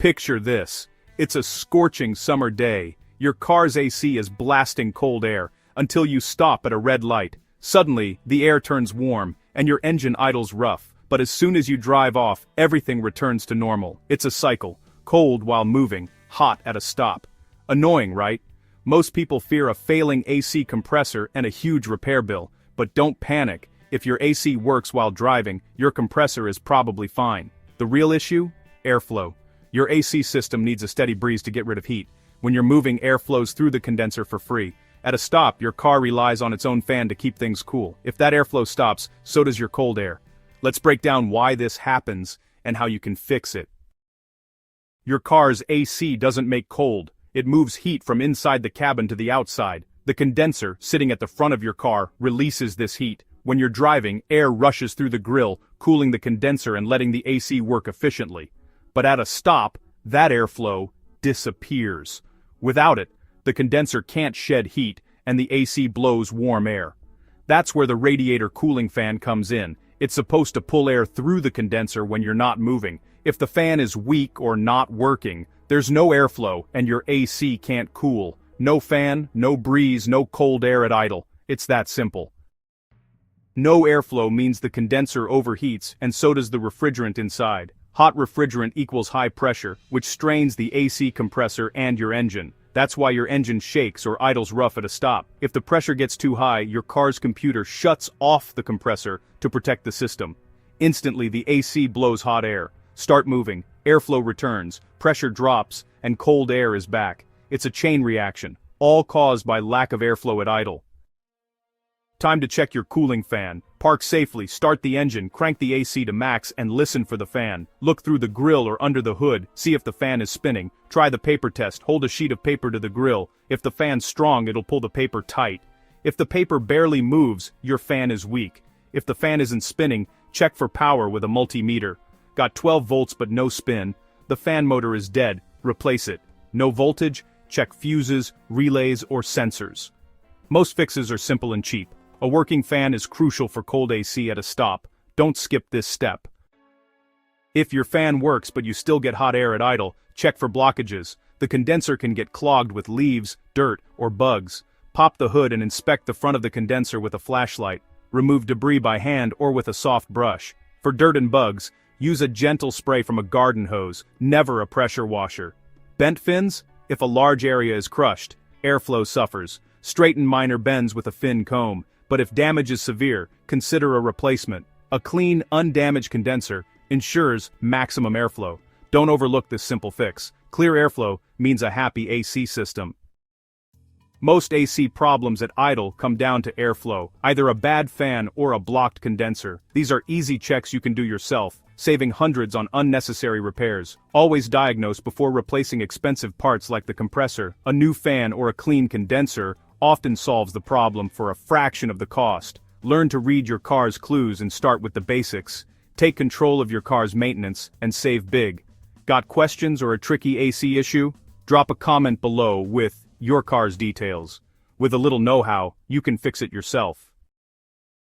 Picture this. It's a scorching summer day. Your car's AC is blasting cold air, until you stop at a red light. Suddenly, the air turns warm, and your engine idles rough. But as soon as you drive off, everything returns to normal. It's a cycle. Cold while moving, hot at a stop. Annoying, right? Most people fear a failing AC compressor and a huge repair bill. But don't panic. If your AC works while driving, your compressor is probably fine. The real issue? Airflow. Your AC system needs a steady breeze to get rid of heat. When you're moving, air flows through the condenser for free. At a stop, your car relies on its own fan to keep things cool. If that airflow stops, so does your cold air. Let's break down why this happens and how you can fix it. Your car's AC doesn't make cold. It moves heat from inside the cabin to the outside. The condenser, sitting at the front of your car, releases this heat. When you're driving, air rushes through the grill, cooling the condenser and letting the AC work efficiently. But at a stop, that airflow disappears. Without it, the condenser can't shed heat, and the AC blows warm air. That's where the radiator cooling fan comes in. It's supposed to pull air through the condenser when you're not moving. If the fan is weak or not working, there's no airflow, and your AC can't cool. No fan, no breeze, no cold air at idle. It's that simple. No airflow means the condenser overheats, and so does the refrigerant inside. Hot refrigerant equals high pressure, which strains the AC compressor and your engine. That's why your engine shakes or idles rough at a stop. If the pressure gets too high, your car's computer shuts off the compressor to protect the system. Instantly, the AC blows hot air. Start moving, airflow returns, pressure drops, and cold air is back. It's a chain reaction, all caused by lack of airflow at idle. Time to check your cooling fan. Park safely, start the engine, crank the AC to max, and listen for the fan. Look through the grill or under the hood, see if the fan is spinning. Try the paper test, hold a sheet of paper to the grill. If the fan's strong, it'll pull the paper tight. If the paper barely moves, your fan is weak. If the fan isn't spinning, check for power with a multimeter. Got 12 volts but no spin? The fan motor is dead, replace it. No voltage? Check fuses, relays, or sensors. Most fixes are simple and cheap. A working fan is crucial for cold AC at a stop. Don't skip this step. If your fan works but you still get hot air at idle, check for blockages. The condenser can get clogged with leaves, dirt, or bugs. Pop the hood and inspect the front of the condenser with a flashlight. Remove debris by hand or with a soft brush. For dirt and bugs, use a gentle spray from a garden hose, never a pressure washer. Bent fins? If a large area is crushed, airflow suffers. Straighten minor bends with a fin comb. But if damage is severe, consider a replacement. A clean, undamaged condenser ensures maximum airflow. Don't overlook this simple fix. Clear airflow means a happy AC system. Most AC problems at idle come down to airflow, either a bad fan or a blocked condenser. These are easy checks you can do yourself, saving hundreds on unnecessary repairs. Always diagnose before replacing expensive parts like the compressor. A new fan or a clean condenser often solves the problem for a fraction of the cost. Learn to read your car's clues and start with the basics. Take control of your car's maintenance and save big. Got questions or a tricky AC issue? Drop a comment below with your car's details. With a little know-how, you can fix it yourself.